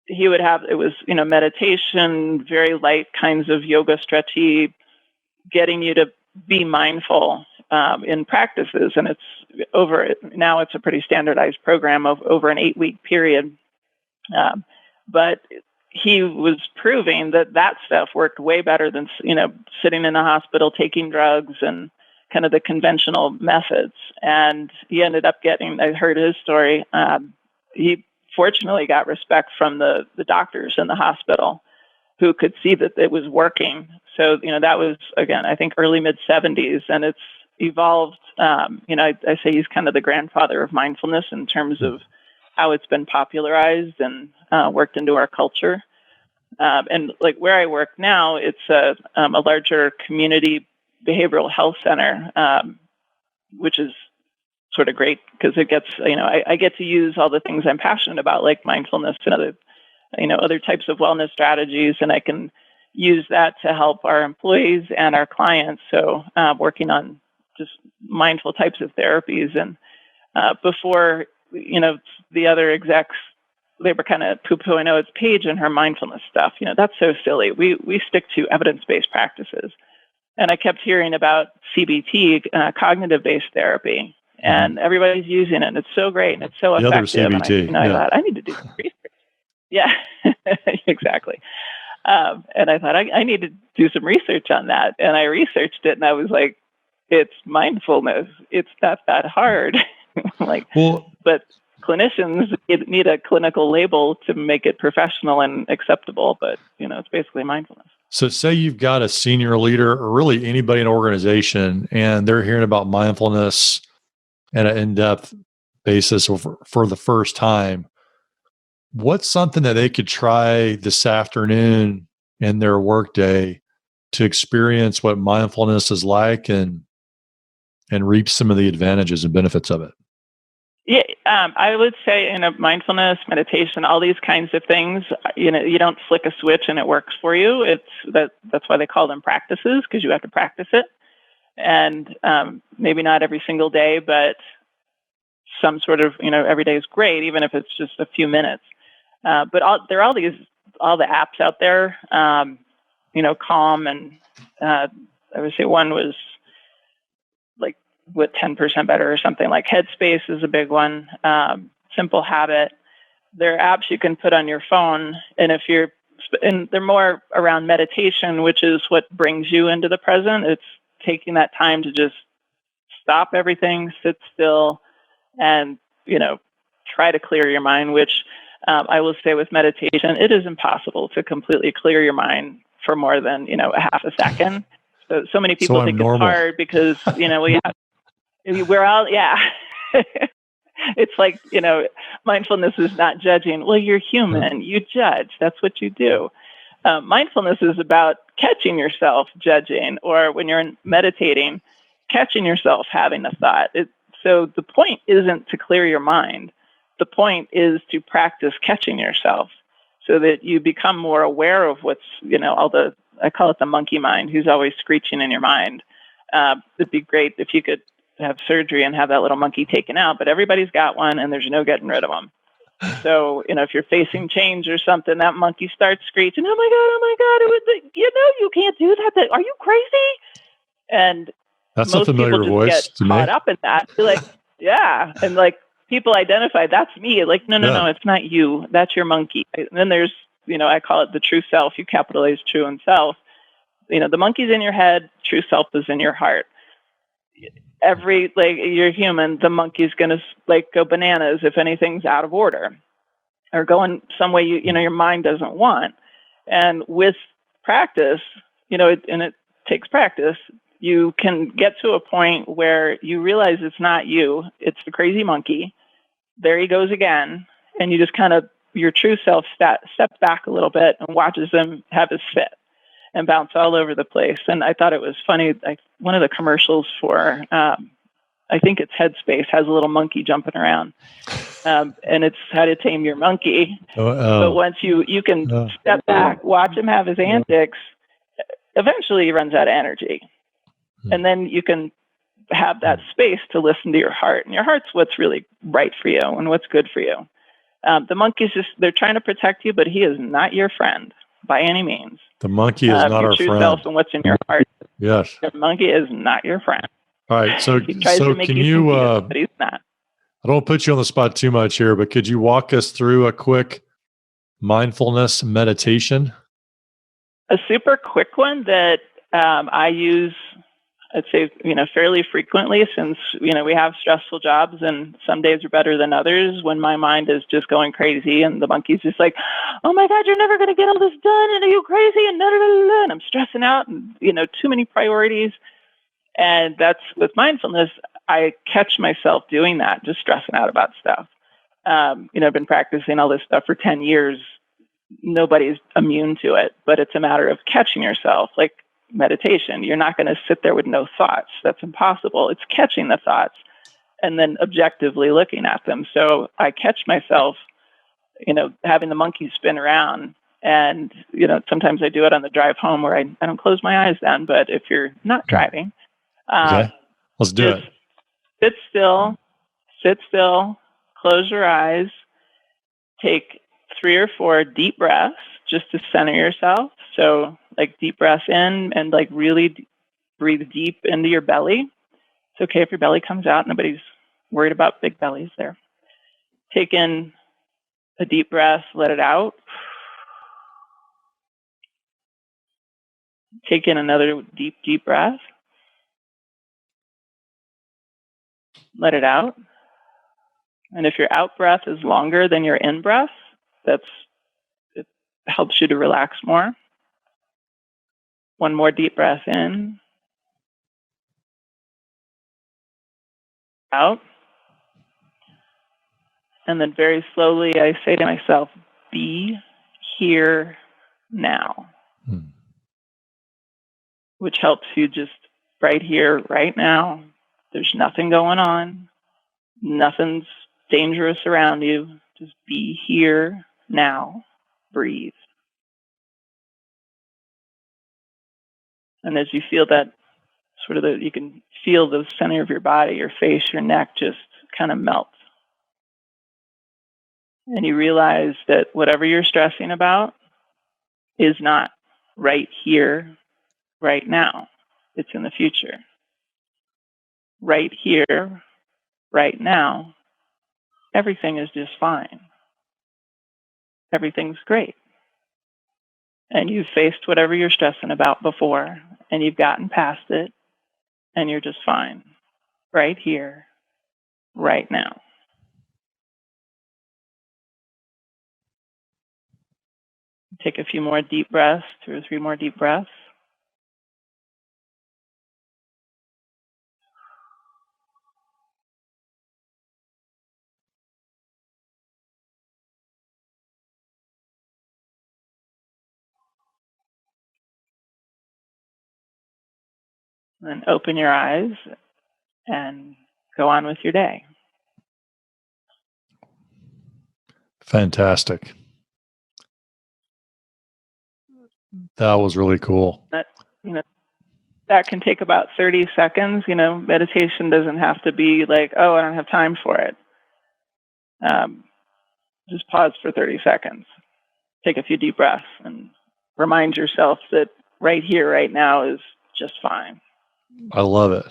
he would have, it was, meditation, very light kinds of yoga, stretchy, getting you to be mindful in practices. And now it's a pretty standardized program of over an 8-week period. But he was proving that stuff worked way better than, sitting in the hospital, taking drugs and kind of the conventional methods. And he ended up I heard his story. He fortunately got respect from the doctors in the hospital who could see that it was working. So, that was, again, I think early mid-70s, and it's evolved. I say he's kind of the grandfather of mindfulness in terms of how it's been popularized and worked into our culture. And where I work now, it's a larger community behavioral health center, which is sort of great because it gets, I get to use all the things I'm passionate about, like mindfulness and other types of wellness strategies, and I can use that to help our employees and our clients. So working on just mindful types of therapies. And before, the other execs, they were kind of poo-pooing, it's Paige and her mindfulness stuff. That's so silly. We stick to evidence-based practices. And I kept hearing about CBT, cognitive-based therapy, and everybody's using it. And it's so great and it's so effective. The other CBT. And I thought, I need to do some research. Yeah, exactly. And I thought, I need to do some research on that. And I researched it, and I was like, it's mindfulness. It's not that hard. But clinicians need a clinical label to make it professional and acceptable, but it's basically mindfulness. So say you've got a senior leader or really anybody in an organization, and they're hearing about mindfulness at an in-depth basis for the first time. What's something that they could try this afternoon in their workday to experience what mindfulness is like and reap some of the advantages and benefits of it? Yeah, I would say mindfulness, meditation, all these kinds of things, you don't flick a switch and it works for you. That's why they call them practices, because you have to practice it. And maybe not every single day, but some sort of, every day is great, even if it's just a few minutes. But there are all the apps out there, Calm, and I would say one was with 10% better or something. Like Headspace is a big one. Simple Habit. There are apps you can put on your phone, and they're more around meditation, which is what brings you into the present. It's taking that time to just stop everything, sit still, and try to clear your mind. Which I will say with meditation, it is impossible to completely clear your mind for more than a half a second. So many people think it's hard because we're all, yeah. It's like, mindfulness is not judging. Well, you're human. You judge. That's what you do. Mindfulness is about catching yourself judging, or when you're meditating, catching yourself having a thought. So the point isn't to clear your mind. The point is to practice catching yourself so that you become more aware of what's, I call it the monkey mind, who's always screeching in your mind. It'd be great if you could have surgery and have that little monkey taken out, but everybody's got one and there's no getting rid of them. So, if you're facing change or something, that monkey starts screeching, oh my God, you can't do that. Are you crazy? And That's a most familiar people voice just to get me. caught up in that. They're like, yeah. And like people identify, that's me. Like, no, it's not you. That's your monkey. And then there's, I call it the true self. You capitalize true and self. The monkey's in your head, true self is in your heart. You're human, the monkey's going to go bananas if anything's out of order or going some way your mind doesn't want. And with practice, and it takes practice, you can get to a point where you realize it's not you, it's the crazy monkey. There he goes again. And you just kind of, your true self steps back a little bit and watches him have his fit and bounce all over the place. And I thought it was funny. One of the commercials for, I think it's Headspace, has a little monkey jumping around. And it's how to tame your monkey. But once you can step back, watch him have his antics, eventually he runs out of energy. And then you can have that space to listen to your heart. And your heart's what's really right for you and what's good for you. The monkey's they're trying to protect you, but he is not your friend by any means. The monkey is not our true friend. Self and what's in your heart. Yes. The monkey is not your friend. All right. So, he tries to make can you think he is, but he's not. I don't put you on the spot too much here, but could you walk us through a quick mindfulness meditation? A super quick one that I use, I'd say, fairly frequently since, we have stressful jobs and some days are better than others when my mind is just going crazy and the monkey's just like, oh my God, you're never going to get all this done. And are you crazy? And and I'm stressing out and, too many priorities. And that's with mindfulness, I catch myself doing that, just stressing out about stuff. I've been practicing all this stuff for 10 years. Nobody's immune to it, but it's a matter of catching yourself. Like meditation, you're not going to sit there with no thoughts. That's impossible. It's catching the thoughts and then objectively looking at them. So I catch myself, having the monkey spin around. And, sometimes I do it on the drive home where I don't close my eyes then. But if you're not driving, okay, let's do it. Sit still, close your eyes, take 3 or 4 deep breaths just to center yourself. So like deep breaths in and like really breathe deep into your belly. It's okay if your belly comes out. Nobody's worried about big bellies there. Take in a deep breath, let it out. Take in another deep, deep breath. Let it out. And if your out breath is longer than your in breath, it helps you to relax more. One more deep breath in. Out. And then very slowly I say to myself, be here now. Which helps you just right here, right now. There's nothing going on. Nothing's dangerous around you. Just be here now. Breathe. And as you feel that you can feel the center of your body, your face, your neck just kind of melt. And you realize that whatever you're stressing about is not right here, right now. It's in the future. Right here, right now, everything is just fine. Everything's great. And you've faced whatever you're stressing about before, and you've gotten past it, and you're just fine. Right here, right now. Take a few more deep breaths, 2 or 3 more deep breaths. Then open your eyes and go on with your day. Fantastic. That was really cool. that can take about 30 seconds. Meditation doesn't have to be like, oh, I don't have time for it. Just pause for 30 seconds, take a few deep breaths, and remind yourself that right here, right now is just fine. I love it.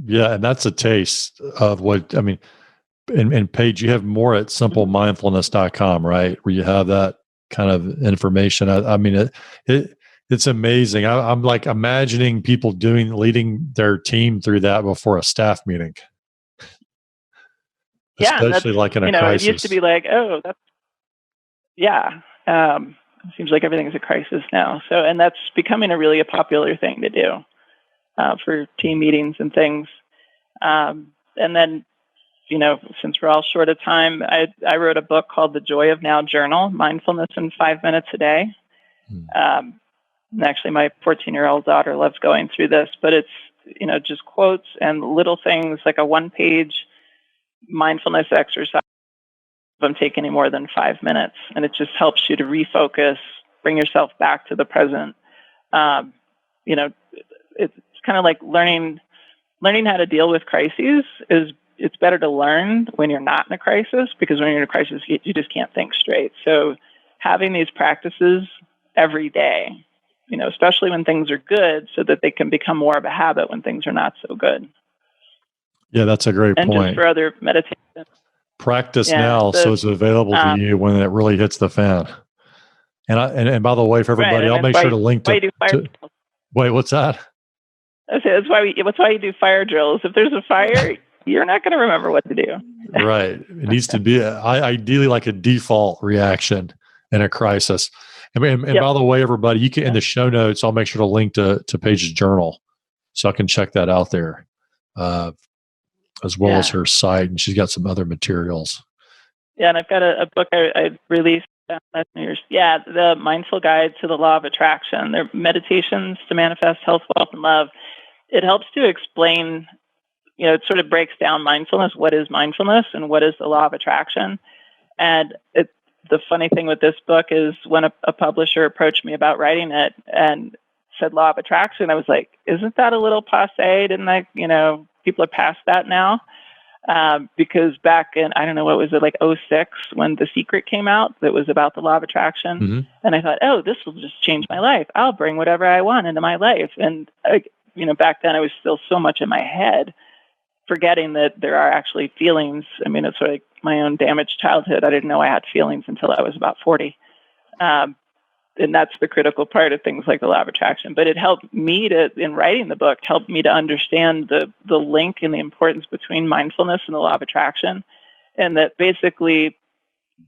Yeah, and that's a taste of what, I mean, and Paige, you have more at simplemindfulness.com, right? Where you have that kind of information. I mean, it's amazing. I'm like imagining people leading their team through that before a staff meeting. Yeah, especially like in a crisis. It used to be like, oh, that's, yeah. It seems like everything's a crisis now. So, and that's becoming a popular thing to do for team meetings and things. And then, since we're all short of time, I wrote a book called The Joy of Now Journal, Mindfulness in 5 Minutes a Day. And actually, my 14-year-old daughter loves going through this, but it's, just quotes and little things, like a one-page mindfulness exercise. I'm taking any more than 5 minutes, and it just helps you to refocus, bring yourself back to the present. It's kind of like learning how to deal with crises. It's better to learn when you're not in a crisis, because when you're in a crisis, you just can't think straight. So having these practices every day, especially when things are good, so that they can become more of a habit when things are not so good. Yeah, that's a great point. And just for other meditation. Practice now, so it's available to you when it really hits the fan. And by the way, for everybody, I'll make sure to link to. Wait, what's that? That's why you do fire drills. If there's a fire, you're not going to remember what to do. Right. It needs to be ideally like a default reaction in a crisis. And by the way, everybody, you can in the show notes, I'll make sure to link to Paige's journal, so I can check that out there, as well as her site, and she's got some other materials. Yeah, and I've got a book I released last year. Yeah, The Mindful Guide to the Law of Attraction. They're meditations to manifest health, wealth, and love. It helps to explain, it sort of breaks down mindfulness. What is mindfulness and what is the law of attraction? And the funny thing with this book is when a publisher approached me about writing it and said law of attraction, I was like, isn't that a little passé? Didn't I, people are past that now? Because back in, I don't know, what was it, like 2006, when The Secret came out, that was about the law of attraction. Mm-hmm. And I thought, oh, this will just change my life. I'll bring whatever I want into my life. And, back then I was still so much in my head, forgetting that there are actually feelings. I mean, it's like my own damaged childhood. I didn't know I had feelings until I was about 40. And that's the critical part of things like the law of attraction. But it helped me in writing the book, helped me to understand the link and the importance between mindfulness and the law of attraction. And that basically,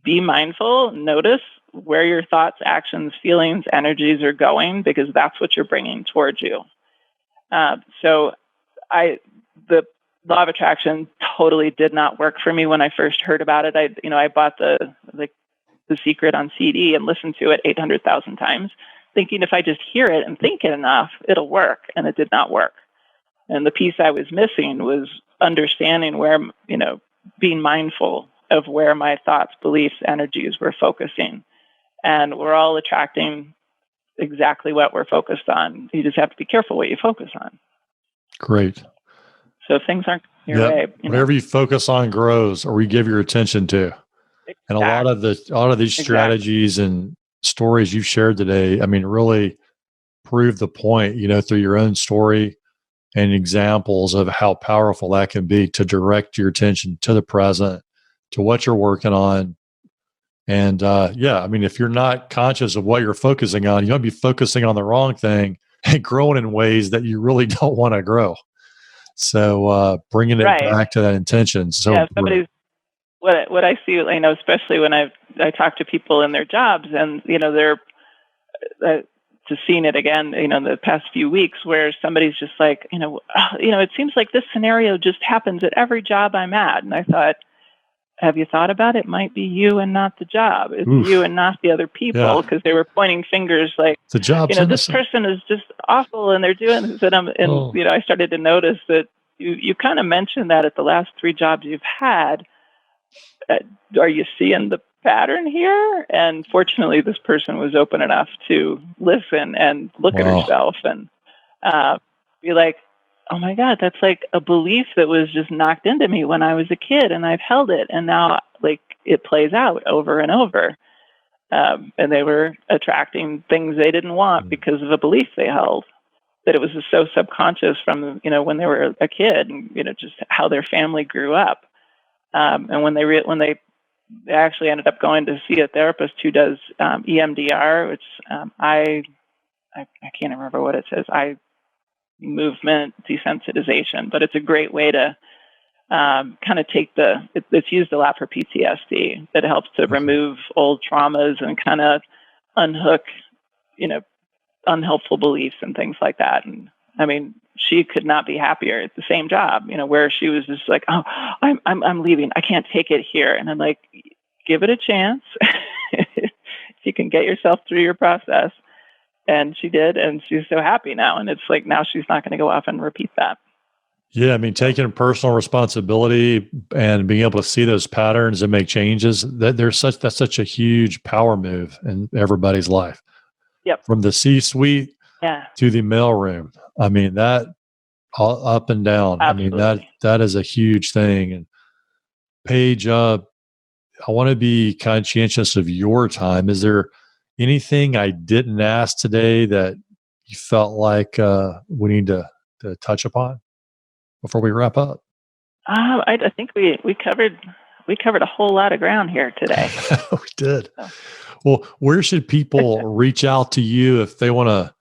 be mindful, notice where your thoughts, actions, feelings, energies are going, because that's what you're bringing towards you. So the law of attraction totally did not work for me when I first heard about it. I bought the Secret on CD and listened to it 800,000 times, thinking if I just hear it and think it enough, it'll work. And it did not work. And the piece I was missing was understanding where, being mindful of where my thoughts, beliefs, energies were focusing. And we're all attracting exactly what we're focused on. You just have to be careful what you focus on. Great. So if things aren't your way, whatever you focus on grows, or you give your attention to. And a lot of these strategies and stories you've shared today, I mean, really prove the point, through your own story and examples of how powerful that can be to direct your attention to the present, to what you're working on. And if you're not conscious of what you're focusing on, you might be focusing on the wrong thing and growing in ways that you really don't want to grow. So bringing it back to that intention. So what I see, especially when I talk to people in their jobs, and they're just seeing it again, the past few weeks, where somebody's just like, it seems like this scenario just happens at every job I'm at. And I thought, have you thought about it? It might be you and not the job. It's you and not the other people, because they were pointing fingers like, the job. This person is just awful and they're doing this. And I started to notice that you kind of mentioned that at the last 3 jobs you've had. Are you seeing the pattern here? And fortunately, this person was open enough to listen and look at herself. And be like, oh my God, that's like a belief that was just knocked into me when I was a kid, and I've held it, and now like it plays out over and over. And they were attracting things they didn't want because of a belief they held, that it was just so subconscious from, when they were a kid, and, just how their family grew up. And when they actually ended up going to see a therapist who does EMDR, which I can't remember what it says, movement desensitization, but it's a great way to kind of take it's used a lot for PTSD, that helps to remove old traumas and kind of unhook, unhelpful beliefs and things like that. And I mean, she could not be happier at the same job, where she was just like, oh, I'm leaving. I can't take it here. And I'm like, give it a chance. If you can get yourself through your process. And she did, and she's so happy now. And it's like, now she's not going to go off and repeat that. Yeah, I mean, taking personal responsibility and being able to see those patterns and make changes, that's such a huge power move in everybody's life. Yep. From the C-suite to the mailroom. I mean, that all up and down. Absolutely. I mean, that is a huge thing. And Paige, I want to be conscientious of your time. Is there anything I didn't ask today that you felt like we need to touch upon before we wrap up? I think we covered a whole lot of ground here today. We did. So. Well, where should people reach out to you if they want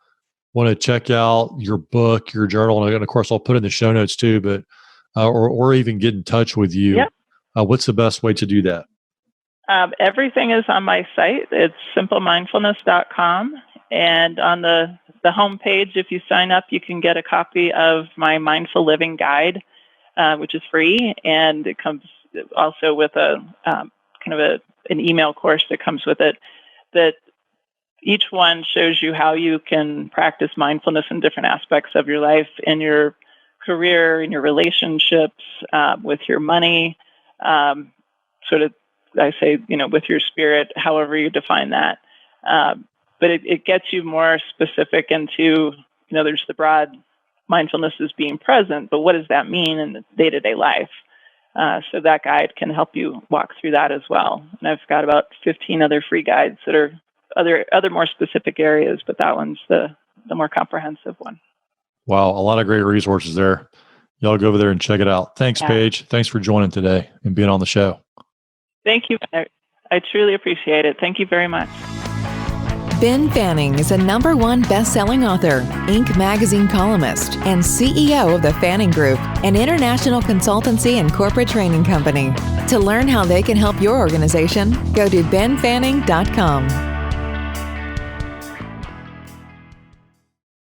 to check out your book, your journal, and of course I'll put it in the show notes too, but or even get in touch with you? Yep. What's the best way to do that? Everything is on my site. It's simplemindfulness.com. And on the homepage, if you sign up, you can get a copy of my Mindful Living Guide, which is free. And it comes also with a kind of an email course that comes with it, that each one shows you how you can practice mindfulness in different aspects of your life, in your career, in your relationships, with your money, sort of, I say, with your spirit, however you define that. But it gets you more specific into, there's the broad mindfulness is being present, but what does that mean in the day-to-day life? So that guide can help you walk through that as well. And I've got about 15 other free guides that are other more specific areas, but that one's the more comprehensive one. Wow, a lot of great resources there. Y'all go over there and check it out. Thanks, Paige. Thanks for joining today and being on the show. Thank you. I truly appreciate it. Thank you very much. Ben Fanning is a #1 best-selling author, Inc. magazine columnist, and CEO of the Fanning Group, an international consultancy and corporate training company. To learn how they can help your organization, go to benfanning.com.